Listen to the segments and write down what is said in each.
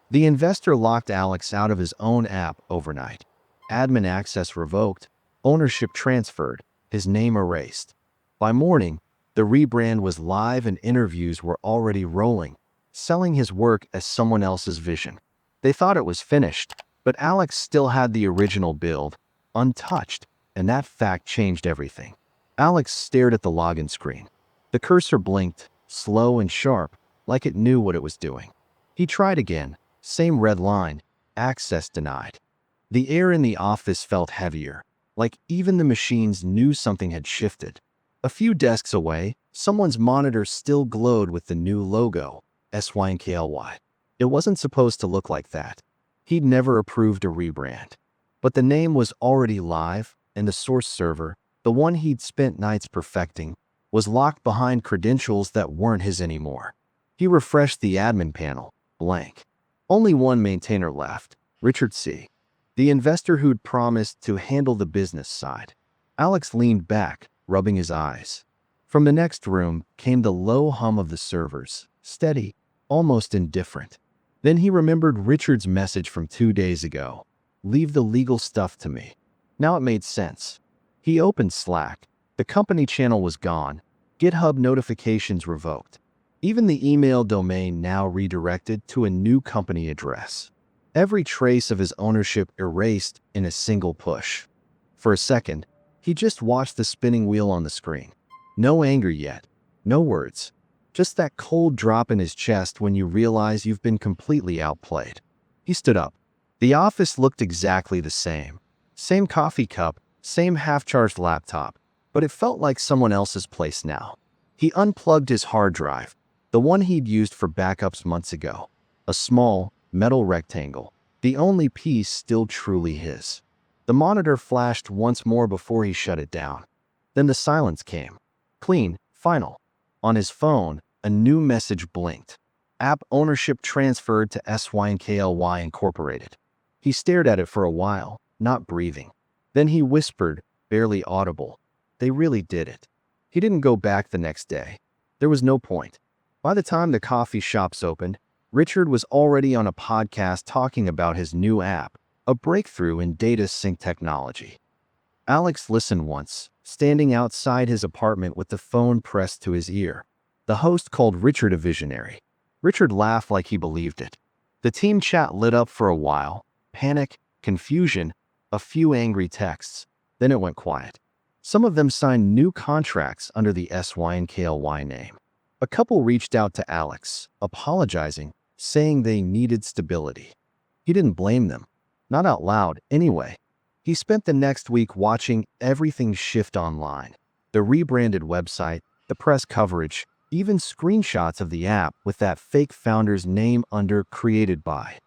The investor locked Alex out of his own app overnight. Admin access revoked, ownership transferred, his name erased. By morning, the rebrand was live and interviews were already rolling, selling his work as someone else's vision. They thought it was finished, but Alex still had the original build, untouched, and that fact changed everything. Alex stared at the login screen. The cursor blinked, slow and sharp, like it knew what it was doing. He tried again, same red line, access denied. The air in the office felt heavier, like even the machines knew something had shifted. A few desks away, someone's monitor still glowed with the new logo, SYNKLY. It wasn't supposed to look like that. He'd never approved a rebrand. But the name was already live, and the source server, the one he'd spent nights perfecting, was locked behind credentials that weren't his anymore. He refreshed the admin panel, blank. Only one maintainer left, Richard C., the investor who'd promised to handle the business side. Alex leaned back, rubbing his eyes. From the next room came the low hum of the servers, steady, almost indifferent. Then he remembered Richard's message from 2 days ago. Leave the legal stuff to me. Now it made sense. He opened Slack. The company channel was gone. GitHub notifications revoked. Even the email domain now redirected to a new company address. Every trace of his ownership erased in a single push. For a second, he just watched the spinning wheel on the screen. No anger yet. No words. Just that cold drop in his chest when you realize you've been completely outplayed. He stood up. The office looked exactly the same. Same coffee cup, same half-charged laptop, but it felt like someone else's place now. He unplugged his hard drive, the one he'd used for backups months ago. A small, metal rectangle, the only piece still truly his. The monitor flashed once more before he shut it down. Then the silence came. Clean, final. On his phone, a new message blinked. App ownership transferred to SYNKLY Incorporated. He stared at it for a while, not breathing. Then he whispered, barely audible, "They really did it." He didn't go back the next day. There was no point. By the time the coffee shops opened, Richard was already on a podcast talking about his new app, a breakthrough in data sync technology. Alex listened once, standing outside his apartment with the phone pressed to his ear. The host called Richard a visionary. Richard laughed like he believed it. The team chat lit up for a while. Panic, confusion, a few angry texts. Then it went quiet. Some of them signed new contracts under the SYNKLY name. A couple reached out to Alex, apologizing, saying they needed stability. He didn't blame them. Not out loud, anyway. He spent the next week watching everything shift online. The rebranded website, the press coverage, even screenshots of the app with that fake founder's name under created by.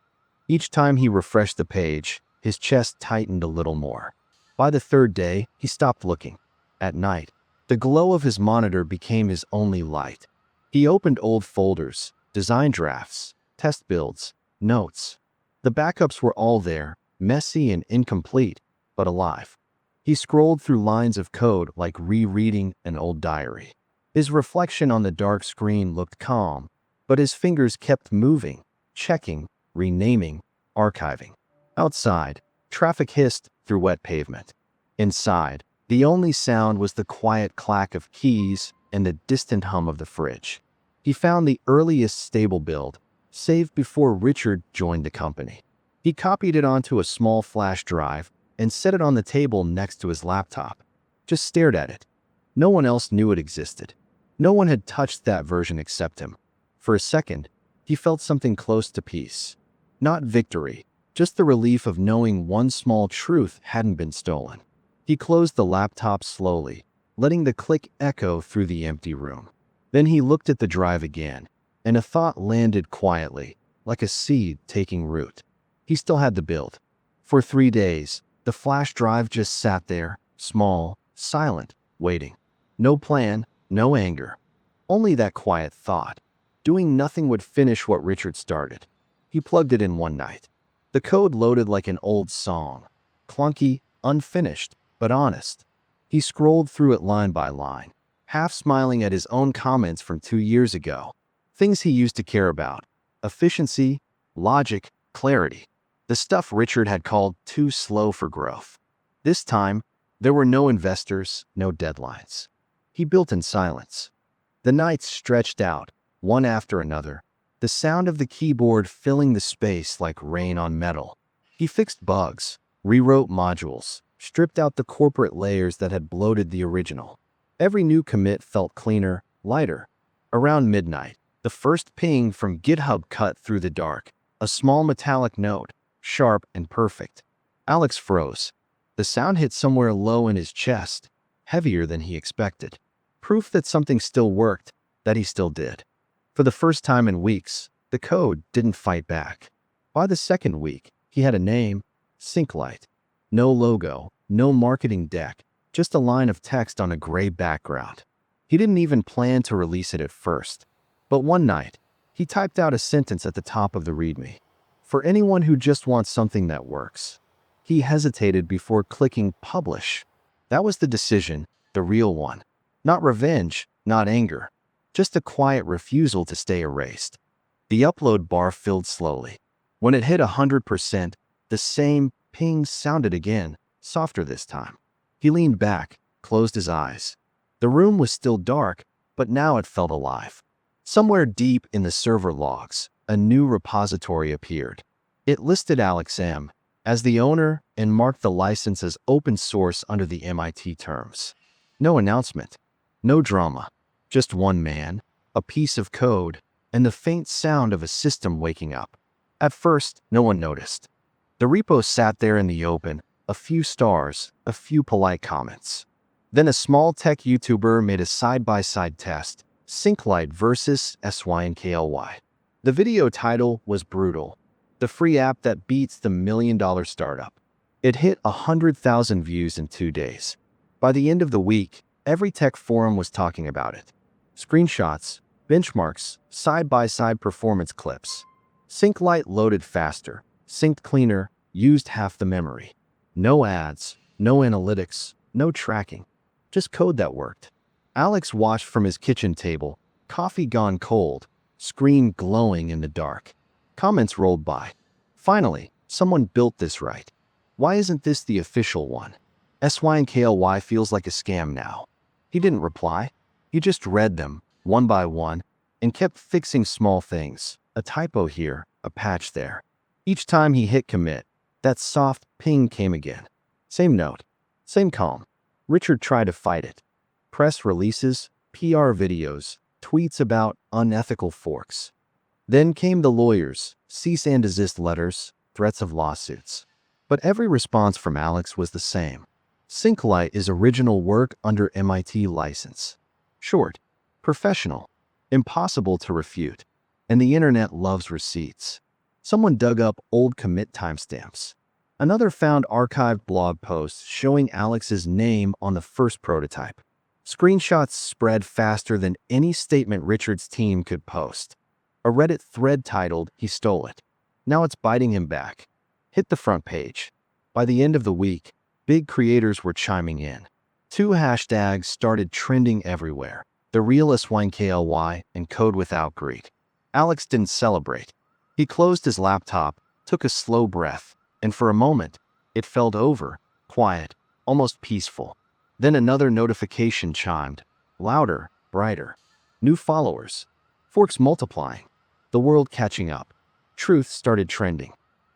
Each time he refreshed the page, his chest tightened a little more. By the third day, he stopped looking. At night, the glow of his monitor became his only light. He opened old folders, design drafts, test builds, notes. The backups were all there, messy and incomplete, but alive. He scrolled through lines of code like rereading an old diary. His reflection on the dark screen looked calm, but his fingers kept moving, checking, renaming, archiving. Outside, traffic hissed through wet pavement. Inside, the only sound was the quiet clack of keys and the distant hum of the fridge. He found the earliest stable build, saved before Richard joined the company. He copied it onto a small flash drive and set it on the table next to his laptop. Just stared at it. No one else knew it existed. No one had touched that version except him. For a second, he felt something close to peace. Not victory, just the relief of knowing one small truth hadn't been stolen. He closed the laptop slowly, letting the click echo through the empty room. Then he looked at the drive again, and a thought landed quietly, like a seed taking root. He still had the build. For 3 days, the flash drive just sat there, small, silent, waiting. No plan, no anger. Only that quiet thought. Doing nothing would finish what Richard started. He plugged it in one night. The code loaded like an old song. Clunky, unfinished, but honest. He scrolled through it line by line, half smiling at his own comments from 2 years ago. Things he used to care about. Efficiency, logic, clarity. The stuff Richard had called too slow for growth. This time, there were no investors, no deadlines. He built in silence. The nights stretched out, one after another, the sound of the keyboard filling the space like rain on metal. He fixed bugs, rewrote modules, stripped out the corporate layers that had bloated the original. Every new commit felt cleaner, lighter. Around midnight, the first ping from GitHub cut through the dark, a small metallic note, sharp and perfect. Alex froze. The sound hit somewhere low in his chest, heavier than he expected. Proof that something still worked, that he still did. For the first time in weeks, the code didn't fight back. By the second week, he had a name, SyncLight. No logo, no marketing deck, just a line of text on a gray background. He didn't even plan to release it at first. But one night, he typed out a sentence at the top of the README. For anyone who just wants something that works. He hesitated before clicking publish. That was the decision, the real one. Not revenge, not anger. Just a quiet refusal to stay erased. The upload bar filled slowly. When it hit 100%, the same ping sounded again, softer this time. He leaned back, closed his eyes. The room was still dark, but now it felt alive. Somewhere deep in the server logs, a new repository appeared. It listed Alex M. as the owner and marked the license as open source under the MIT terms. No announcement, no drama, just one man, a piece of code, and the faint sound of a system waking up. At first, no one noticed. The repo sat there in the open, a few stars, a few polite comments. Then a small tech YouTuber made a side-by-side test, SyncLight versus SYNKLY. The video title was brutal. The free app that beats the million-dollar startup. It hit 100,000 views in 2 days. By the end of the week, every tech forum was talking about it. Screenshots, benchmarks, side-by-side performance clips. SyncLight loaded faster, synced cleaner, used half the memory. No ads, no analytics, no tracking. Just code that worked. Alex watched from his kitchen table, coffee gone cold, screen glowing in the dark. Comments rolled by. Finally, someone built this right. Why isn't this the official one? SYNKLY feels like a scam now. He didn't reply. He just read them, one by one, and kept fixing small things. A typo here, a patch there. Each time he hit commit, that soft ping came again. Same note, same calm. Richard tried to fight it. Press releases, PR videos, tweets about unethical forks. Then came the lawyers, cease and desist letters, threats of lawsuits. But every response from Alex was the same. SyncLight is original work under MIT license. Short, professional, impossible to refute, and the internet loves receipts. Someone dug up old commit timestamps. Another found archived blog posts showing Alex's name on the first prototype. Screenshots spread faster than any statement Richard's team could post. A Reddit thread titled, "He stole it." Now it's biting him back. Hit the front page. By the end of the week, big creators were chiming in. 2 hashtags started trending everywhere. The real SYNKLY and Code Without Greed. Alex didn't celebrate. He closed his laptop, took a slow breath, and for a moment, it felt over, quiet, almost peaceful. Then another notification chimed, louder, brighter. New followers. Forks multiplying. The world catching up. Truth started trending.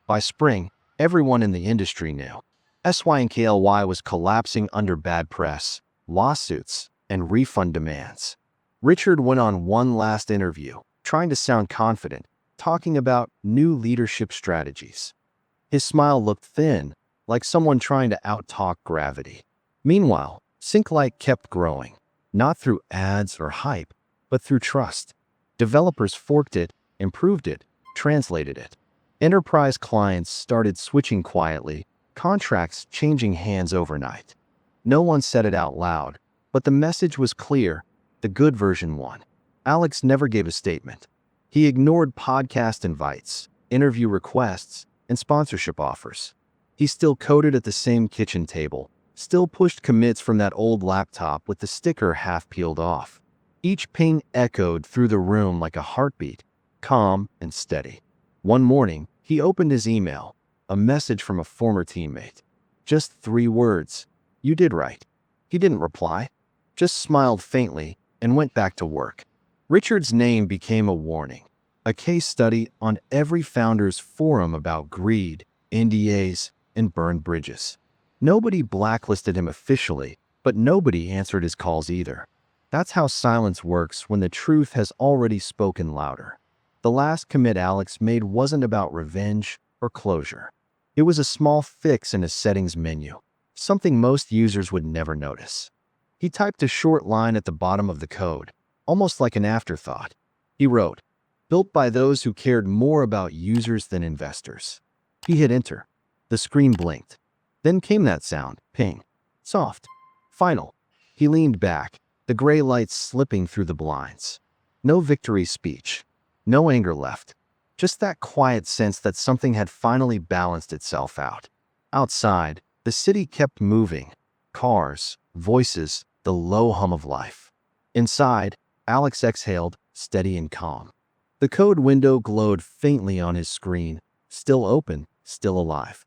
By spring, everyone in the industry knew. SYNKLY was collapsing under bad press, lawsuits, and refund demands. Richard went on one last interview, trying to sound confident, talking about new leadership strategies. His smile looked thin, like someone trying to out-talk gravity. Meanwhile, SyncLight kept growing, not through ads or hype, but through trust. Developers forked it, improved it, translated it. Enterprise clients started switching quietly, contracts changing hands overnight. No one said it out loud, but the message was clear, the good version won. Alex never gave a statement. He ignored podcast invites, interview requests, and sponsorship offers. He still coded at the same kitchen table, still pushed commits from that old laptop with the sticker half peeled off. Each ping echoed through the room like a heartbeat, calm and steady. One morning, he opened his email, a message from a former teammate. Just 3 words. "You did right." He didn't reply, just smiled faintly and went back to work. Richard's name became a warning, a case study on every founder's forum about greed, NDAs, and burned bridges. Nobody blacklisted him officially, but nobody answered his calls either. That's how silence works when the truth has already spoken louder. The last commit Alex made wasn't about revenge or closure. It was a small fix in a settings menu, something most users would never notice. He typed a short line at the bottom of the code, almost like an afterthought. He wrote, "Built by those who cared more about users than investors." He hit enter. The screen blinked. Then came that sound, ping. Soft. Final. He leaned back, the gray lights slipping through the blinds. No victory speech. No anger left. Just that quiet sense that something had finally balanced itself out. Outside, the city kept moving. Cars, voices, the low hum of life. Inside, Alex exhaled, steady and calm. The code window glowed faintly on his screen, still open, still alive.